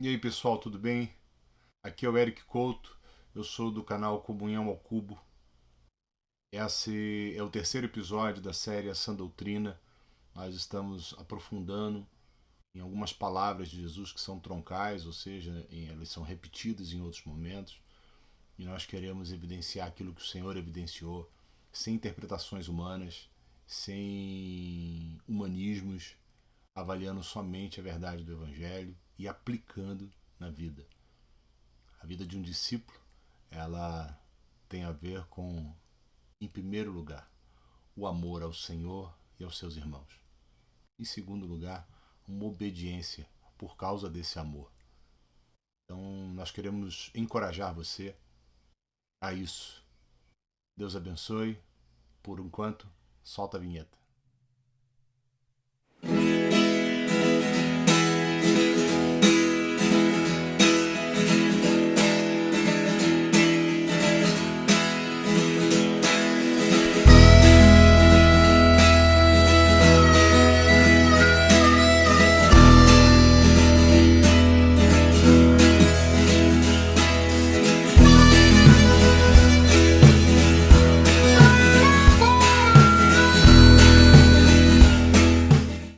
E aí pessoal, tudo bem? Aqui é o Eric Couto, eu sou do canal Comunhão ao Cubo. Esse é o terceiro episódio da série A Sã Doutrina. Nós estamos aprofundando em algumas palavras de Jesus que são troncais, ou seja, elas são repetidas em outros momentos. E nós queremos evidenciar aquilo que o Senhor evidenciou, sem interpretações humanas, sem humanismos, avaliando somente a verdade do Evangelho e aplicando na vida. A vida de um discípulo, ela tem a ver com, em primeiro lugar, o amor ao Senhor e aos seus irmãos. Em segundo lugar, uma obediência por causa desse amor. Então, nós queremos encorajar você a isso. Deus abençoe. Por enquanto, solta a vinheta.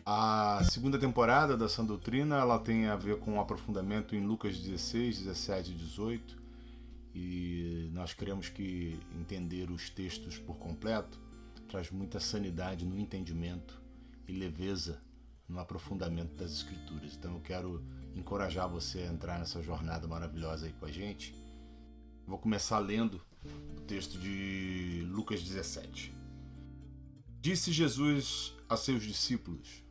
A segunda temporada da Sã Doutrina, ela tem a ver com um aprofundamento em Lucas 16, 17 e 18. E nós queremos que entender os textos por completo traz muita sanidade no entendimento e leveza no aprofundamento das Escrituras. Então eu quero encorajar você a entrar nessa jornada maravilhosa aí com a gente. Vou começar lendo o texto de Lucas 17. Disse Jesus a seus discípulos: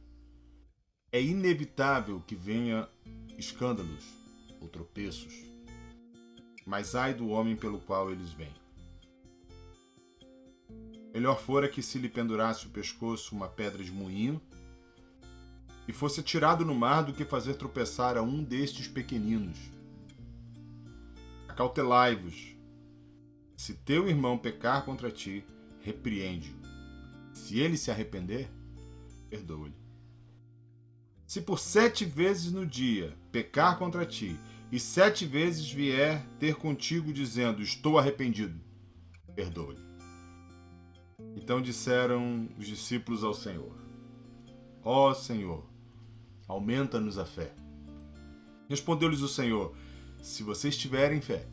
é inevitável que venha escândalos ou tropeços, mas ai do homem pelo qual eles vêm. Melhor fora que se lhe pendurasse o pescoço uma pedra de moinho e fosse atirado no mar do que fazer tropeçar a um destes pequeninos. Acautelai-vos. Se teu irmão pecar contra ti, repreende-o. Se ele se arrepender, perdoa-lhe. Se por 7 vezes no dia pecar contra ti, e 7 vezes vier ter contigo dizendo, estou arrependido, perdoa-lhe. Então disseram os discípulos ao Senhor: ó Senhor, aumenta-nos a fé. Respondeu-lhes o Senhor: se vocês tiverem fé,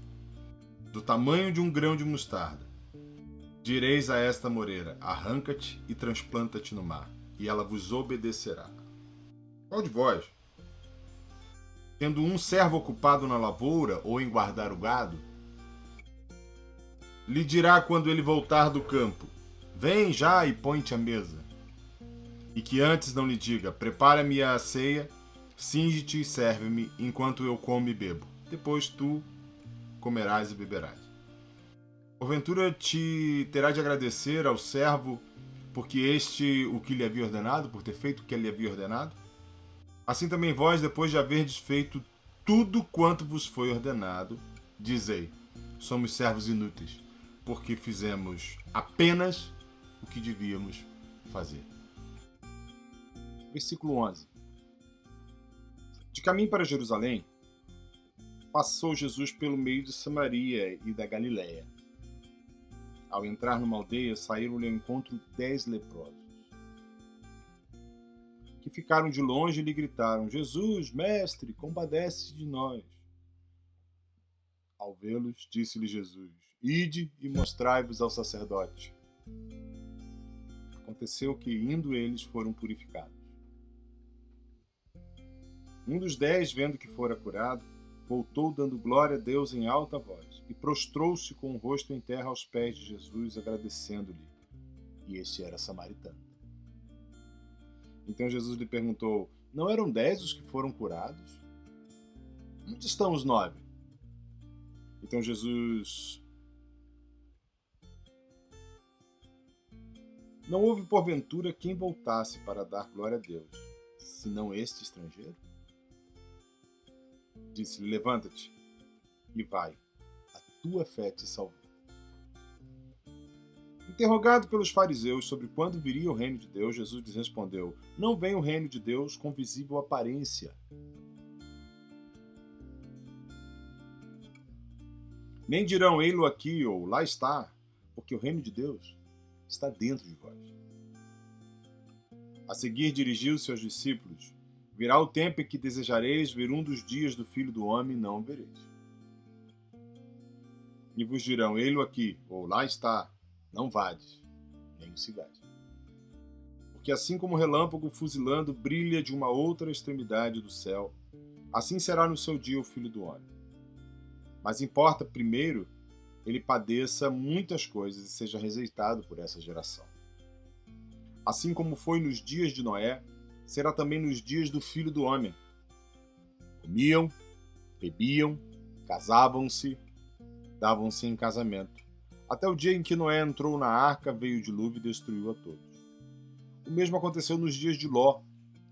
do tamanho de um grão de mostarda, direis a esta moreira, arranca-te e transplanta-te no mar, e ela vos obedecerá. Qual de vós, tendo um servo ocupado na lavoura ou em guardar o gado, lhe dirá quando ele voltar do campo, vem já e põe-te à mesa? E que antes não lhe diga, prepara-me a ceia, cinge-te e serve-me, enquanto eu como e bebo. Depois tu comerás e beberás. Porventura te terá de agradecer ao servo, porque este o que lhe havia ordenado, por ter feito o que lhe havia ordenado? Assim também vós, depois de haverdes feito tudo quanto vos foi ordenado, dizei, somos servos inúteis, porque fizemos apenas o que devíamos fazer. Versículo 11. De caminho para Jerusalém, passou Jesus pelo meio de Samaria e da Galiléia. Ao entrar numa aldeia, saíram-lhe ao encontro 10 leprosos, que ficaram de longe e lhe gritaram, Jesus, mestre, compadece de nós. Ao vê-los, disse-lhe Jesus, ide e mostrai-vos ao sacerdote. Aconteceu que, indo eles, foram purificados. Um dos 10, vendo que fora curado, voltou dando glória a Deus em alta voz, e prostrou-se com o rosto em terra aos pés de Jesus, agradecendo-lhe. E este era samaritano. Então Jesus lhe perguntou, não eram 10 os que foram curados? Onde estão os 9? Então Jesus... Não houve porventura quem voltasse para dar glória a Deus, senão este estrangeiro? Disse-lhe, levanta-te e vai, a tua fé te salvou. Interrogado pelos fariseus sobre quando viria o reino de Deus, Jesus lhes respondeu, não vem o reino de Deus com visível aparência, Nem dirão ei-lo aqui ou lá está, porque o reino de Deus está dentro de vós. A seguir dirigiu-se aos discípulos: virá o tempo em que desejareis ver um dos dias do Filho do Homem e não o vereis. E vos dirão ei-lo aqui ou lá está, não vades, nem o sigais. Porque assim como o relâmpago fuzilando brilha de uma outra extremidade do céu, assim será no seu dia o Filho do Homem. Mas importa primeiro ele padeça muitas coisas e seja rejeitado por essa geração. Assim como foi nos dias de Noé, será também nos dias do Filho do Homem. Comiam, bebiam, casavam-se, davam-se em casamento, até o dia em que Noé entrou na arca, veio o dilúvio e destruiu a todos. O mesmo aconteceu nos dias de Ló.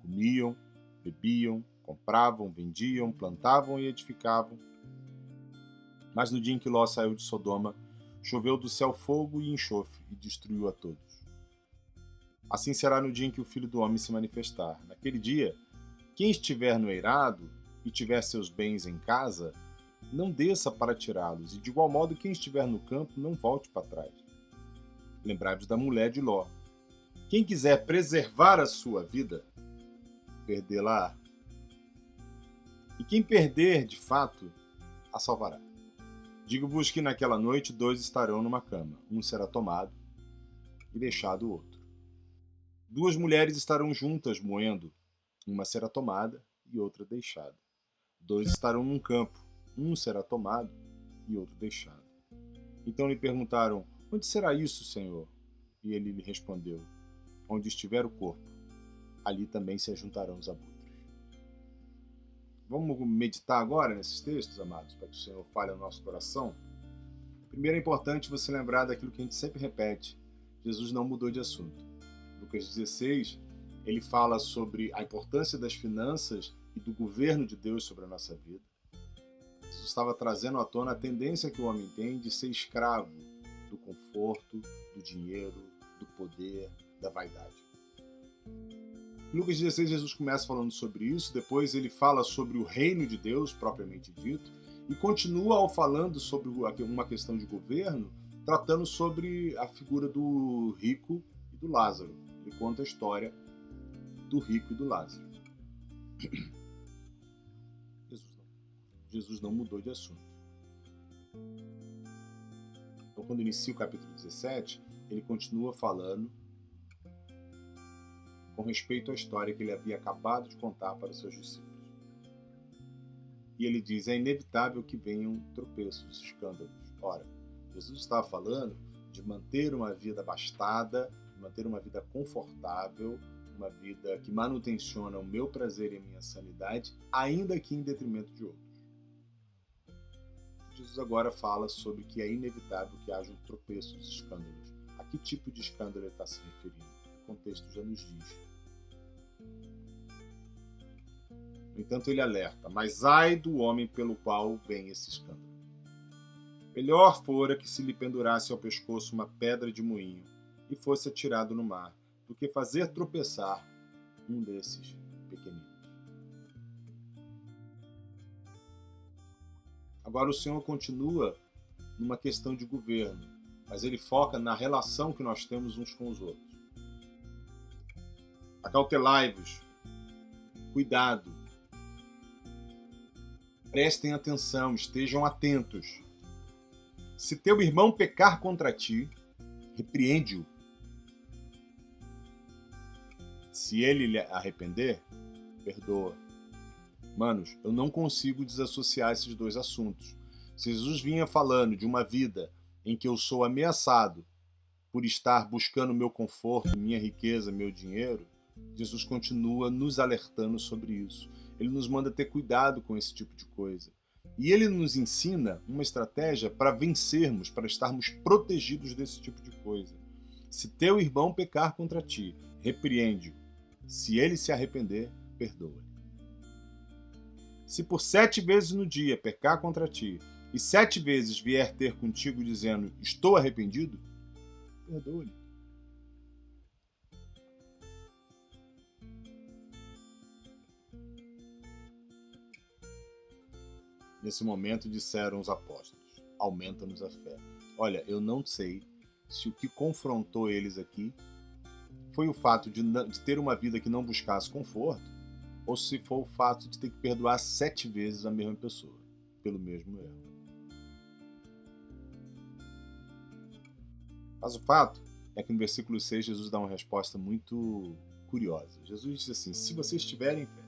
Comiam, bebiam, compravam, vendiam, plantavam e edificavam. Mas no dia em que Ló saiu de Sodoma, choveu do céu fogo e enxofre e destruiu a todos. Assim será no dia em que o Filho do Homem se manifestar. Naquele dia, quem estiver no eirado e tiver seus bens em casa, não desça para tirá-los, e de igual modo quem estiver no campo não volte para trás. Lembrai-vos da mulher de Ló. Quem quiser preservar a sua vida, perdê-la. E quem perder, de fato, a salvará. Digo-vos que naquela noite 2 estarão numa cama, um será tomado e deixado o outro. 2 mulheres estarão juntas moendo, uma será tomada e outra deixada. 2 estarão num campo, um será tomado e outro deixado. Então lhe perguntaram: onde será isso, Senhor? E ele lhe respondeu: onde estiver o corpo, ali também se ajuntarão os abutres. Vamos meditar agora nesses textos, amados, para que o Senhor fale ao nosso coração. Primeiro é importante você lembrar daquilo que a gente sempre repete: Jesus não mudou de assunto. Lucas 16, ele fala sobre a importância das finanças e do governo de Deus sobre a nossa vida. Jesus estava trazendo à tona a tendência que o homem tem de ser escravo do conforto, do dinheiro, do poder, da vaidade. Em Lucas 16, Jesus começa falando sobre isso, depois ele fala sobre o reino de Deus, propriamente dito, e continua falando sobre uma questão de governo, tratando sobre a figura do rico e do Lázaro. Ele conta a história do rico e do Lázaro. Jesus não mudou de assunto. Então, quando inicia o capítulo 17, ele continua falando com respeito à história que ele havia acabado de contar para os seus discípulos. E ele diz: é inevitável que venham tropeços, escândalos. Ora, Jesus estava falando de manter uma vida abastada, de manter uma vida confortável, uma vida que manutenciona o meu prazer e a minha sanidade, ainda que em detrimento de outros. Jesus agora fala sobre que é inevitável que hajam tropeços, escândalos. A que tipo de escândalo ele está se referindo? O contexto já nos diz. No entanto, ele alerta: mas ai do homem pelo qual vem esse escândalo. Melhor fora que se lhe pendurasse ao pescoço uma pedra de moinho e fosse atirado no mar, do que fazer tropeçar um desses pequeninos. Agora o Senhor continua numa questão de governo, mas ele foca na relação que nós temos uns com os outros. Acautelai-vos, cuidado, prestem atenção, estejam atentos. Se teu irmão pecar contra ti, repreende-o. Se ele lhe arrepender, perdoa. Manos, eu não consigo desassociar esses dois assuntos. Se Jesus vinha falando de uma vida em que eu sou ameaçado por estar buscando meu conforto, minha riqueza, meu dinheiro, Jesus continua nos alertando sobre isso. Ele nos manda ter cuidado com esse tipo de coisa. E ele nos ensina uma estratégia para vencermos, para estarmos protegidos desse tipo de coisa. Se teu irmão pecar contra ti, repreende-o. Se ele se arrepender, perdoa-lhe. Se por 7 vezes no dia pecar contra ti, e 7 vezes vier ter contigo dizendo: estou arrependido, perdoa-lhe. Nesse momento disseram os apóstolos: aumenta-nos a fé. Olha, eu não sei se o que confrontou eles aqui foi o fato de ter uma vida que não buscasse conforto, ou se foi o fato de ter que perdoar 7 vezes a mesma pessoa, pelo mesmo erro. Mas o fato é que no versículo 6 Jesus dá uma resposta muito curiosa. Jesus diz assim: se vocês tiverem fé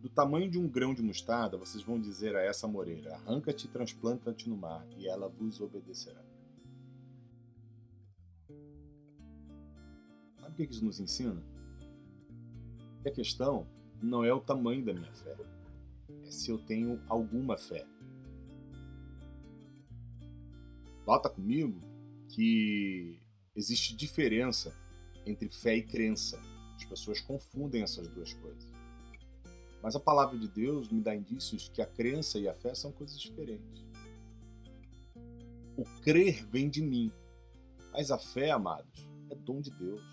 do tamanho de um grão de mostarda, vocês vão dizer a essa moreira: arranca-te e transplanta-te no mar, e ela vos obedecerá. Sabe o que isso nos ensina? Que a questão não é o tamanho da minha fé, é se eu tenho alguma fé. Nota comigo que existe diferença entre fé e crença. As pessoas confundem essas duas coisas. Mas a palavra de Deus me dá indícios que a crença e a fé são coisas diferentes. O crer vem de mim, mas a fé, amados, é dom de Deus.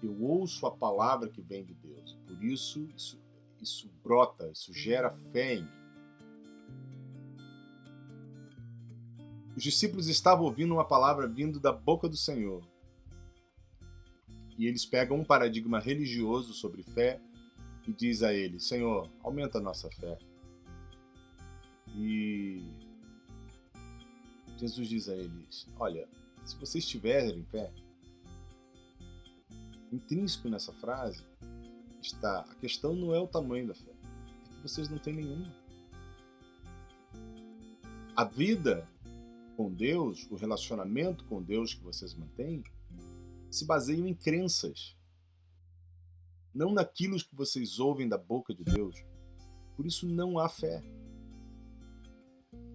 Eu ouço a palavra que vem de Deus, por isso brota, isso gera fé em mim. Os discípulos estavam ouvindo uma palavra vindo da boca do Senhor. E eles pegam um paradigma religioso sobre fé e diz a ele: Senhor, aumenta a nossa fé. E Jesus diz a eles: olha, se vocês tiverem fé, intrínseco nessa frase está: a questão não é o tamanho da fé, é que vocês não têm nenhuma. A vida com Deus, o relacionamento com Deus que vocês mantêm, se baseiam em crenças, não naquilo que vocês ouvem da boca de Deus. Por isso não há fé.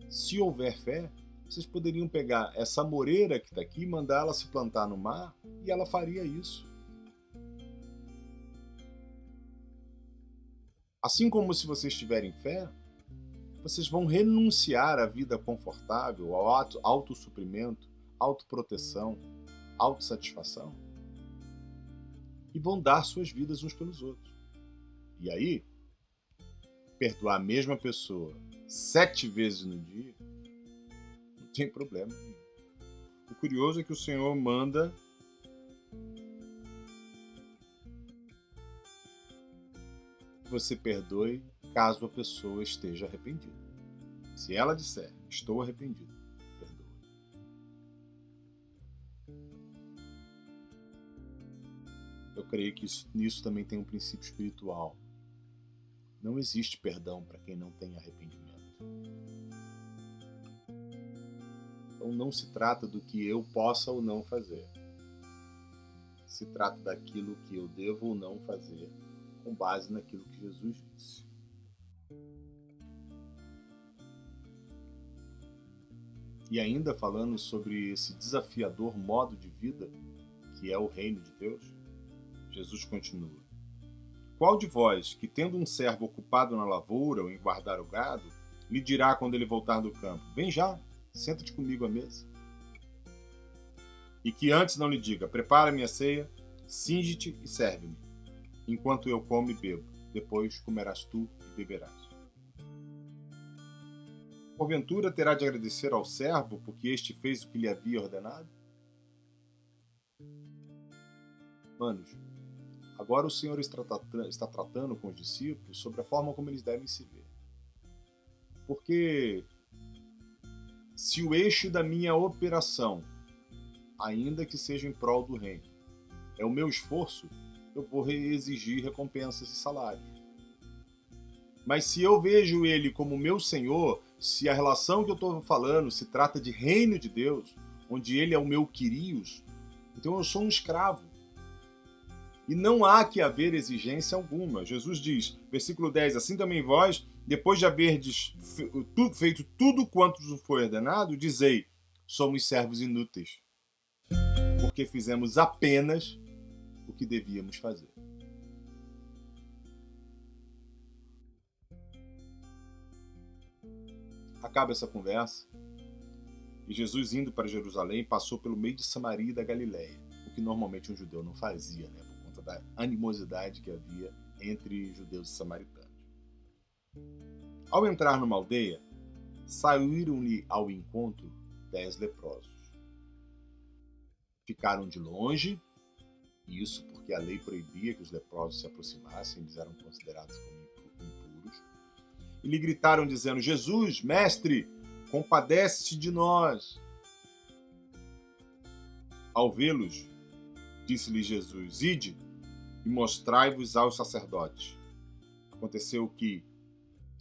Se houver fé, vocês poderiam pegar essa moreira que está aqui e mandá-la se plantar no mar, e ela faria isso. Assim como se vocês tiverem fé, vocês vão renunciar à vida confortável, ao autossuprimento, autoproteção, autossatisfação, e vão dar suas vidas uns pelos outros. E aí, perdoar a mesma pessoa 7 vezes no dia, não tem problema nenhum. O curioso é que o Senhor manda que você perdoe caso a pessoa esteja arrependida. Se ela disser: estou arrependido, perdoe. Eu creio que nisso também tem um princípio espiritual. Não existe perdão para quem não tem arrependimento. Então não se trata do que eu possa ou não fazer. Se trata daquilo que eu devo ou não fazer, com base naquilo que Jesus disse. E ainda falando sobre esse desafiador modo de vida, que é o reino de Deus, Jesus continua: qual de vós, que tendo um servo ocupado na lavoura ou em guardar o gado, lhe dirá quando ele voltar do campo: vem já, senta-te comigo à mesa? E que antes não lhe diga: prepara-me a ceia, cinge-te e serve-me, enquanto eu como e bebo, depois comerás tu e beberás. Porventura terá de agradecer ao servo, porque este fez o que lhe havia ordenado? Manos, agora o Senhor está tratando com os discípulos sobre a forma como eles devem se ver. Porque se o eixo da minha operação, ainda que seja em prol do reino, é o meu esforço, eu vou exigir recompensas e salários. Mas se eu vejo ele como meu Senhor, se a relação que eu estou falando se trata de reino de Deus, onde ele é o meu Quirios, então eu sou um escravo. E não há que haver exigência alguma. Jesus diz, versículo 10, assim também vós, depois de haverdes feito tudo quanto vos foi ordenado, dizei: somos servos inúteis, porque fizemos apenas o que devíamos fazer. Acaba essa conversa e Jesus, indo para Jerusalém, passou pelo meio de Samaria e da Galileia, o que normalmente um judeu não fazia, né, por conta da animosidade que havia entre judeus e samaritanos. Ao entrar numa aldeia, saíram-lhe ao encontro 10 leprosos. Ficaram de longe, isso porque a lei proibia que os leprosos se aproximassem, eles eram considerados como impuros, e lhe gritaram dizendo: Jesus, mestre, compadece-te de nós. Ao vê-los, disse-lhe Jesus: ide e mostrai-vos aos sacerdotes. Aconteceu que,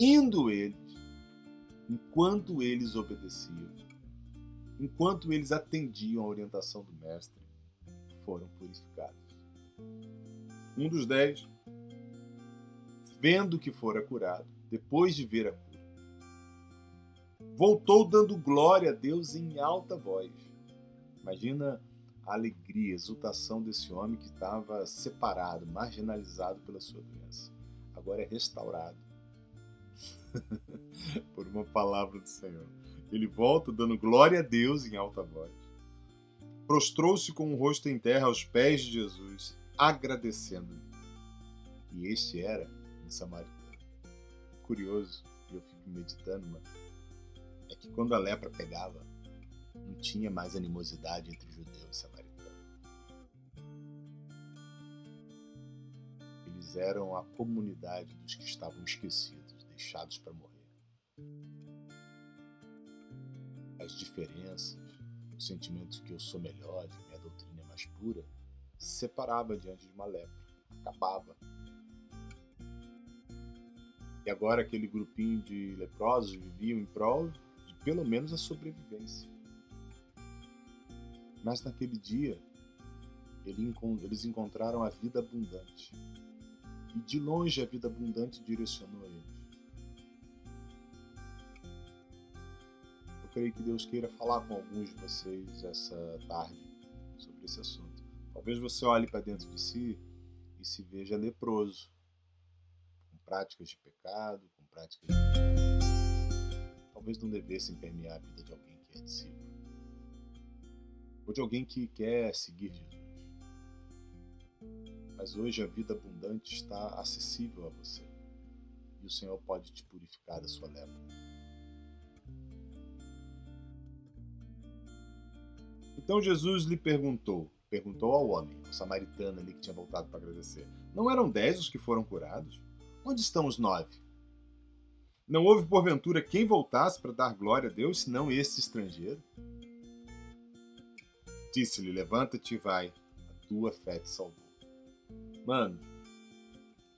indo eles, enquanto eles obedeciam, enquanto eles atendiam à orientação do mestre, foram purificados. Um dos 10, vendo que fora curado, depois de ver a cura, voltou dando glória a Deus em alta voz. Imagina a alegria, a exultação desse homem que estava separado, marginalizado pela sua doença. Agora é restaurado por uma palavra do Senhor. Ele volta dando glória a Deus em alta voz. Prostrou-se com o rosto em terra aos pés de Jesus, agradecendo-lhe. E este era um samaritano. Curioso, e eu fico meditando, mano, é que quando a lepra pegava, não tinha mais animosidade entre judeu e samaritano. Eles eram a comunidade dos que estavam esquecidos, deixados para morrer. As diferenças, os sentimentos que eu sou melhor, que minha doutrina é mais pura, se separava diante de uma lepra, acabava. E agora aquele grupinho de leprosos viviam em prol de pelo menos a sobrevivência. Mas naquele dia, eles encontraram a vida abundante. E de longe a vida abundante direcionou eles. Eu creio que Deus queira falar com alguns de vocês essa tarde sobre esse assunto. Talvez você olhe para dentro de si e se veja leproso, com práticas de pecado, com práticas de... Talvez não devessem permear a vida de alguém que é discípulo, ou de alguém que quer seguir Jesus. Mas hoje a vida abundante está acessível a você, e o Senhor pode te purificar da sua lepra. Então Jesus lhe perguntou ao homem, o samaritano ali que tinha voltado para agradecer: não eram 10 os que foram curados? Onde estão os 9? Não houve porventura quem voltasse para dar glória a Deus, senão esse estrangeiro? Disse-lhe: levanta-te e vai, a tua fé te salvou. Mano,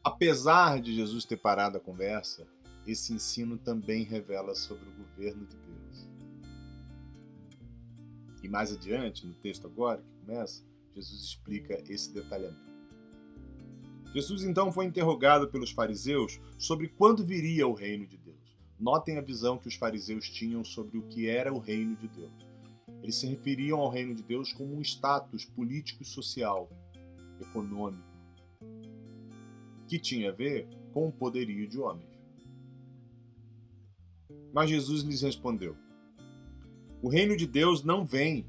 apesar de Jesus ter parado a conversa, esse ensino também revela sobre o governo de Deus. E mais adiante, no texto agora, que começa, Jesus explica esse detalhamento. Jesus então foi interrogado pelos fariseus sobre quando viria o reino de Deus. Notem a visão que os fariseus tinham sobre o que era o reino de Deus. Eles se referiam ao reino de Deus como um status político e social, econômico, que tinha a ver com o poderio de homens. Mas Jesus lhes respondeu: o reino de Deus não vem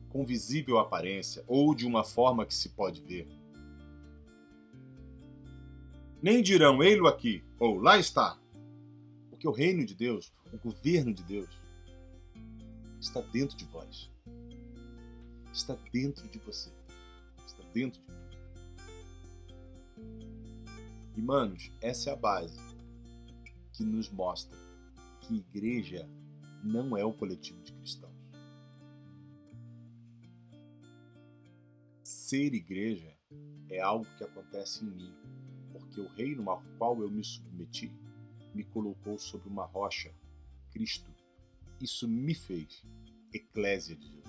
com visível aparência ou de uma forma que se pode ver. Nem dirão: ei-lo aqui, ou lá está. Porque o reino de Deus, o governo de Deus, está dentro de vós. Está dentro de você. Está dentro de mim. E, manos, essa é a base que nos mostra que igreja não é o coletivo de cristãos. Ser igreja é algo que acontece em mim, porque o reino ao qual eu me submeti me colocou sobre uma rocha, Cristo. Isso me fez eclésia de Jesus.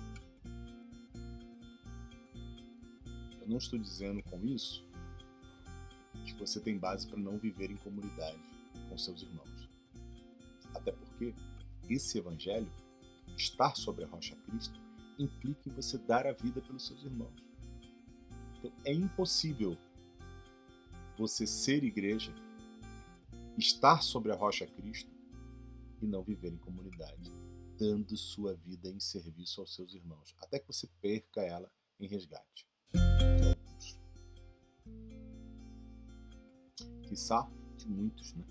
Eu não estou dizendo com isso que você tem base para não viver em comunidade com seus irmãos. Até porque esse evangelho, estar sobre a rocha Cristo, implica em você dar a vida pelos seus irmãos. Então é impossível você ser igreja, estar sobre a rocha Cristo e não viver em comunidade, dando sua vida em serviço aos seus irmãos, até que você perca ela em resgate. Quiçá de muitos, né?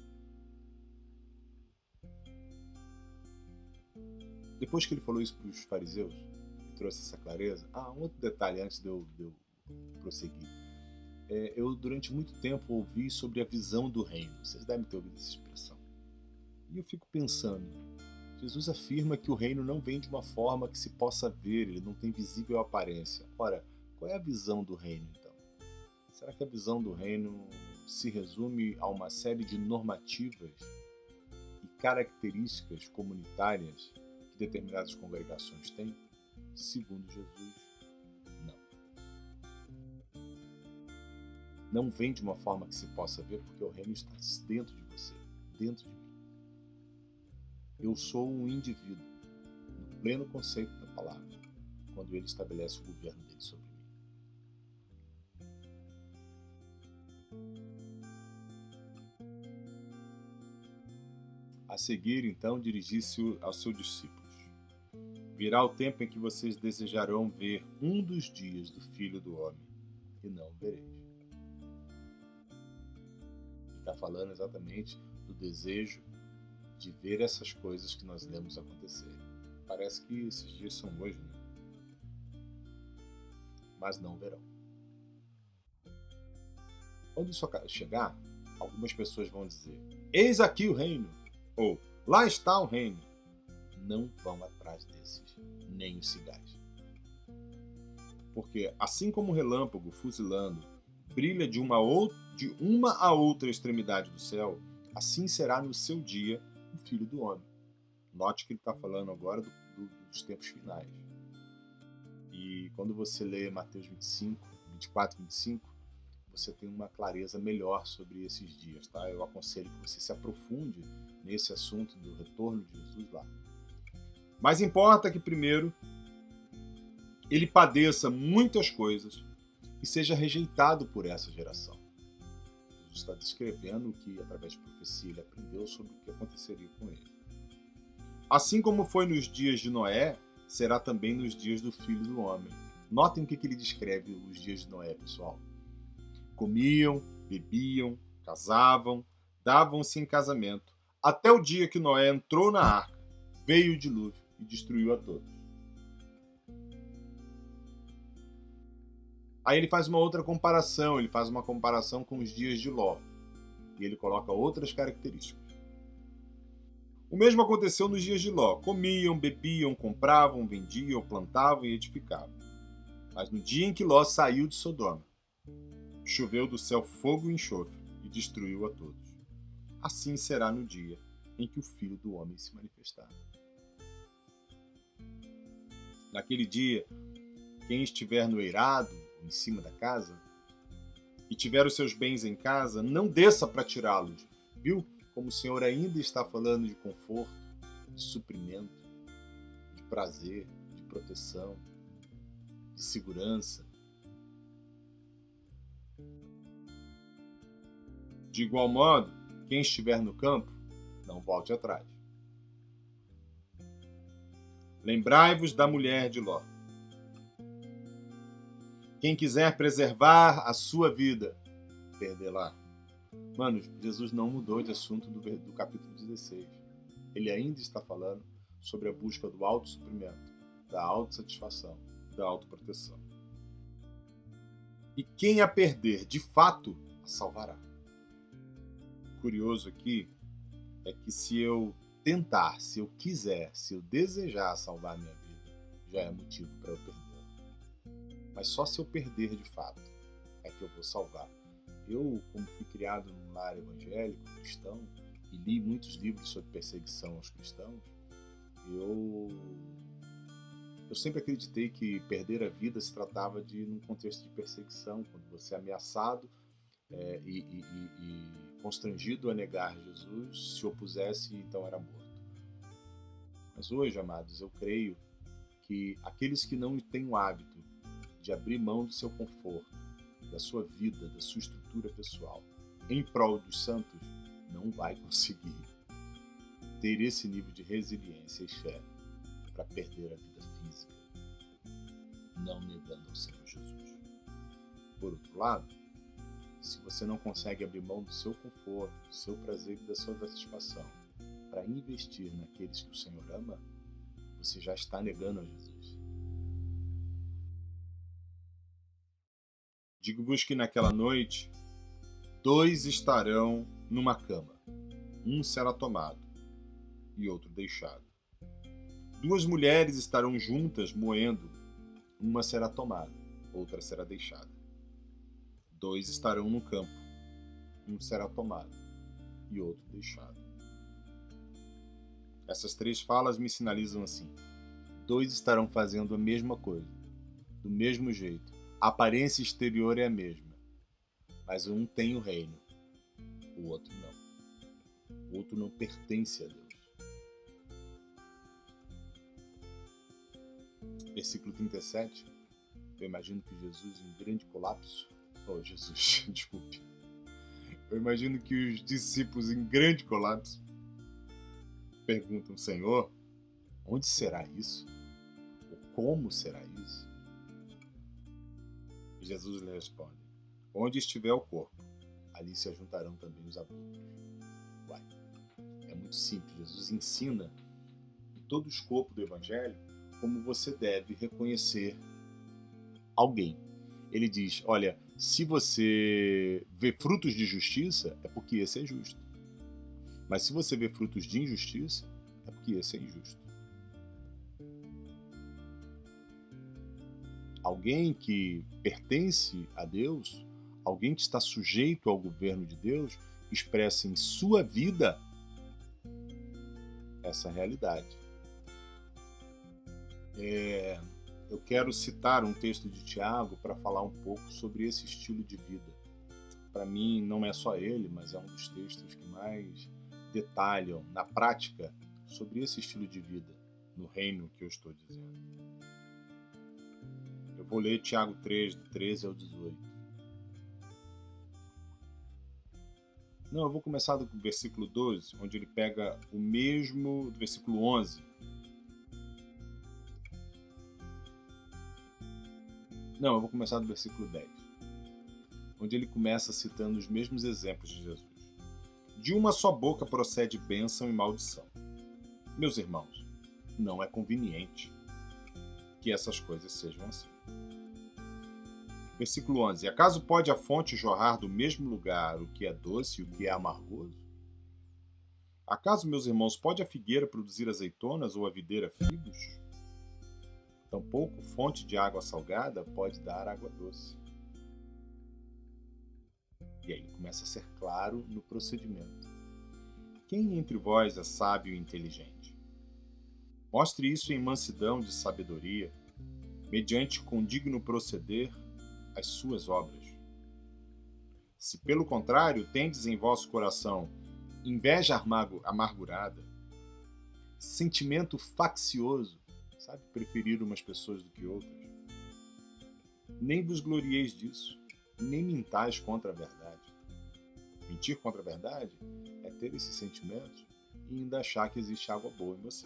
Depois que ele falou isso para os fariseus, trouxe essa clareza. Um outro detalhe antes de eu prosseguir. Eu, durante muito tempo, ouvi sobre a visão do reino. Vocês devem ter ouvido essa expressão. E eu fico pensando, Jesus afirma que o reino não vem de uma forma que se possa ver, ele não tem visível aparência. Ora, qual é a visão do reino, então? Será que a visão do reino se resume a uma série de normativas e características comunitárias que determinadas congregações têm? Segundo Jesus, não. Não vem de uma forma que se possa ver, porque o reino está dentro de você, dentro de mim. Eu sou um indivíduo, no pleno conceito da palavra, quando ele estabelece o governo dele sobre mim. A seguir, então, dirigi-se aos seus discípulos. Virá o tempo em que vocês desejarão ver um dos dias do Filho do Homem, e não o vereis. Ele está falando exatamente do desejo de ver essas coisas que nós lemos acontecer. Parece que esses dias são hoje, né? Mas não verão. Quando isso chegar, algumas pessoas vão dizer: eis aqui o reino, ou lá está o reino. Não vão atrás desses, nem os cigais. Porque assim como o relâmpago fuzilando brilha de uma a outra extremidade do céu, assim será no seu dia o Filho do Homem. Note que ele está falando agora dos tempos finais. E quando você lê Mateus 24, 25, você tem uma clareza melhor sobre esses dias, tá? Eu aconselho que você se aprofunde nesse assunto do retorno de Jesus lá. Mas importa que primeiro ele padeça muitas coisas e seja rejeitado por essa geração. Jesus está descrevendo o que, através de profecia, ele aprendeu sobre o que aconteceria com ele. Assim como foi nos dias de Noé, será também nos dias do Filho do Homem. Notem o que ele descreve os dias de Noé, pessoal. Comiam, bebiam, casavam, davam-se em casamento, até o dia que Noé entrou na arca, veio o dilúvio e destruiu a todos. Aí ele faz uma outra comparação, ele faz uma comparação com os dias de Ló, e ele coloca outras características. O mesmo aconteceu nos dias de Ló. Comiam, bebiam, compravam, vendiam, plantavam e edificavam. Mas no dia em que Ló saiu de Sodoma, choveu do céu fogo e enxofre e destruiu a todos. Assim será no dia em que o Filho do Homem se manifestar. Naquele dia, quem estiver no eirado, em cima da casa, e tiver os seus bens em casa, não desça para tirá-los. Viu como o Senhor ainda está falando de conforto, de suprimento, de prazer, de proteção, de segurança. De igual modo, quem estiver no campo, não volte atrás. Lembrai-vos da mulher de Ló. Quem quiser preservar a sua vida, perdê-la. Mano, Jesus não mudou de assunto do capítulo 16. Ele ainda está falando sobre a busca do autossuprimento, da autossatisfação, da autoproteção. E quem a perder, de fato, a salvará. Curioso aqui é que se eu tentar, se eu quiser, se eu desejar salvar a minha vida, já é motivo para eu perdê-la. Mas só se eu perder de fato é que eu vou salvar. Eu, como fui criado num lar evangélico, cristão, e li muitos livros sobre perseguição aos cristãos, eu sempre acreditei que perder a vida se tratava de num contexto de perseguição, quando você é ameaçado e constrangido a negar Jesus, se opusesse, então era morto. Mas hoje, amados, eu creio que aqueles que não têm o hábito de abrir mão do seu conforto, da sua vida, da sua estrutura pessoal, em prol dos santos, não vai conseguir ter esse nível de resiliência e fé para perder a vida física, não negando ao Senhor Jesus. Por outro lado, se você não consegue abrir mão do seu conforto, do seu prazer e da sua satisfação para investir naqueles que o Senhor ama, você já está negando a Jesus. Digo-vos que naquela noite, 2 estarão numa cama, um será tomado e outro deixado. 2 mulheres estarão juntas moendo, uma será tomada, outra será deixada. 2 estarão no campo, um será tomado e outro deixado. Essas 3 falas me sinalizam assim: 2 estarão fazendo a mesma coisa, do mesmo jeito. A aparência exterior é a mesma, mas um tem o reino, o outro não. O outro não pertence a Deus. Versículo 37, eu imagino que Jesus em grande colapso, desculpe. Eu imagino que os discípulos em grande colapso perguntam: Senhor, onde será isso? Ou como será isso? E Jesus lhe responde: onde estiver o corpo, ali se ajuntarão também os abutres. Uai, é muito simples. Jesus ensina em todo o escopo do Evangelho como você deve reconhecer alguém. Ele diz: olha, se você vê frutos de justiça, é porque esse é justo. Mas se você vê frutos de injustiça, é porque esse é injusto. Alguém que pertence a Deus, alguém que está sujeito ao governo de Deus, expressa em sua vida essa realidade. Eu quero citar um texto de Tiago para falar um pouco sobre esse estilo de vida. Para mim, não é só ele, mas é um dos textos que mais detalham, na prática, sobre esse estilo de vida, no reino que eu estou dizendo. Eu vou ler Tiago 3, do 13 ao 18. Não, eu vou começar do versículo 12, onde ele pega o mesmo do versículo 11. Não, eu vou começar do versículo 10, onde ele começa citando os mesmos exemplos de Jesus. De uma só boca procede bênção e maldição. Meus irmãos, não é conveniente que essas coisas sejam assim. Versículo 11. Acaso pode a fonte jorrar do mesmo lugar o que é doce e o que é amargoso? Acaso, meus irmãos, pode a figueira produzir azeitonas ou a videira figos? Tampouco fonte de água salgada pode dar água doce. E aí ele começa a ser claro no procedimento. Quem entre vós é sábio e inteligente? Mostre isso em mansidão de sabedoria, mediante condigno proceder as suas obras. Se, pelo contrário, tendes em vosso coração inveja amargurada, sentimento faccioso, sabe, preferir umas pessoas do que outras, nem vos glorieis disso, nem mintais contra a verdade. Mentir contra a verdade é ter esses sentimentos e ainda achar que existe água boa em você.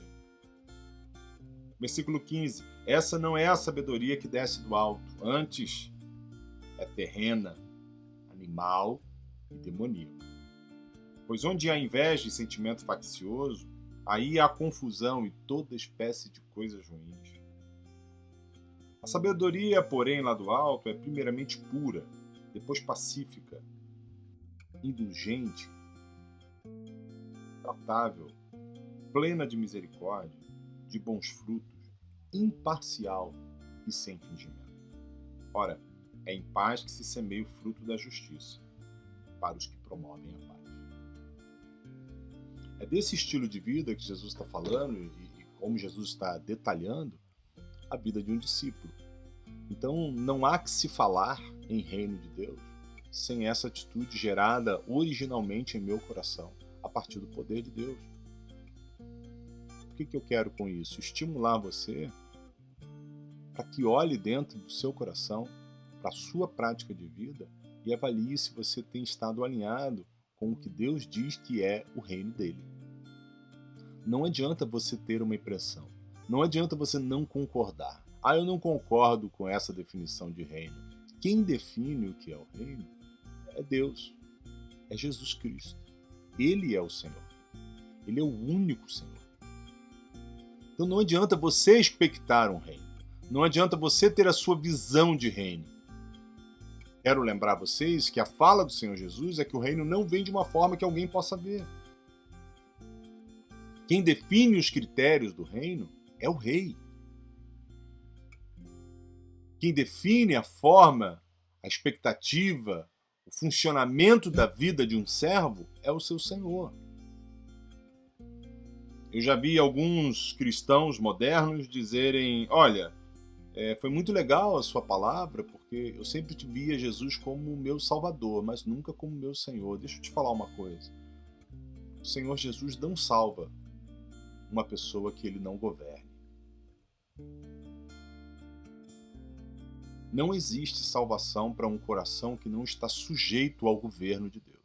Versículo 15. Essa não é a sabedoria que desce do alto, antes é terrena, animal e demoníaca. Pois onde há inveja e sentimento faccioso, aí há confusão e toda espécie de coisas ruins. A sabedoria, porém, lá do alto, é primeiramente pura, depois pacífica, indulgente, tratável, plena de misericórdia, de bons frutos, imparcial e sem fingimento. Ora, é em paz que se semeia o fruto da justiça, para os que promovem a paz. É desse estilo de vida que Jesus está falando e como Jesus está detalhando a vida de um discípulo. Então, não há que se falar em reino de Deus sem essa atitude gerada originalmente em meu coração, a partir do poder de Deus. O que eu quero com isso? Estimular você para que olhe dentro do seu coração, para a sua prática de vida e avalie se você tem estado alinhado com o que Deus diz que é o reino dele. Não adianta você ter uma impressão. Não adianta você não concordar. Eu não concordo com essa definição de reino. Quem define o que é o reino é Deus. É Jesus Cristo. Ele é o Senhor. Ele é o único Senhor. Então não adianta você expectar um reino. Não adianta você ter a sua visão de reino. Quero lembrar vocês que a fala do Senhor Jesus é que o reino não vem de uma forma que alguém possa ver. Quem define os critérios do reino é o rei. Quem define a forma, a expectativa, o funcionamento da vida de um servo é o seu Senhor. Eu já vi alguns cristãos modernos dizerem: olha, foi muito legal a sua palavra, porque eu sempre te via Jesus como meu Salvador, mas nunca como meu Senhor. Deixa eu te falar uma coisa. O Senhor Jesus não salva uma pessoa que ele não governe. Não existe salvação para um coração que não está sujeito ao governo de Deus.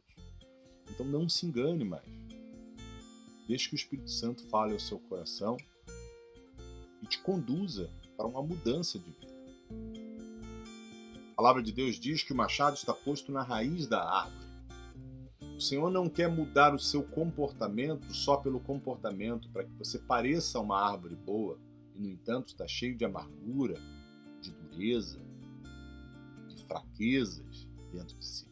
Então não se engane mais. Deixe que o Espírito Santo fale ao seu coração e te conduza para uma mudança de vida. A palavra de Deus diz que o machado está posto na raiz da árvore. O Senhor não quer mudar o seu comportamento só pelo comportamento, para que você pareça uma árvore boa e, no entanto, está cheio de amargura, de dureza, de fraquezas dentro de si.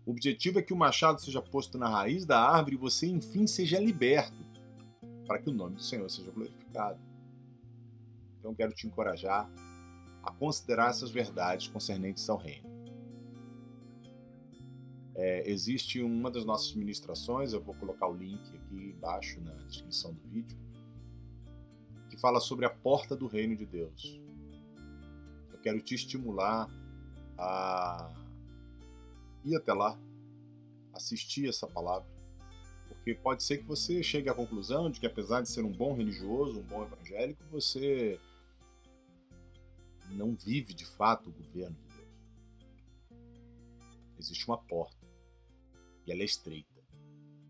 O objetivo é que o machado seja posto na raiz da árvore e você, enfim, seja liberto, para que o nome do Senhor seja glorificado. Então, eu quero te encorajar a considerar essas verdades concernentes ao reino. Existe uma das nossas ministrações, eu vou colocar o link aqui embaixo na descrição do vídeo, que fala sobre a porta do reino de Deus. Eu quero te estimular a ir até lá, assistir essa palavra, porque pode ser que você chegue à conclusão de que, apesar de ser um bom religioso, um bom evangélico, você não vive de fato o governo de Deus. Existe uma porta e ela é estreita,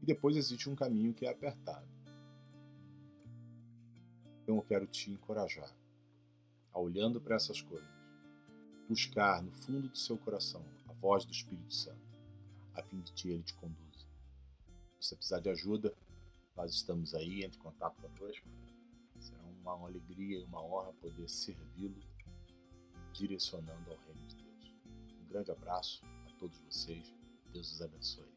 e depois existe um caminho que é apertado. Então eu quero te encorajar a, olhando para essas coisas, buscar no fundo do seu coração a voz do Espírito Santo, a fim de que ele te conduza. Se você precisar de ajuda, nós estamos aí, entre em contato conosco. Será uma alegria e uma honra poder servi-lo, direcionando ao reino de Deus. Um grande abraço a todos vocês. Deus os abençoe.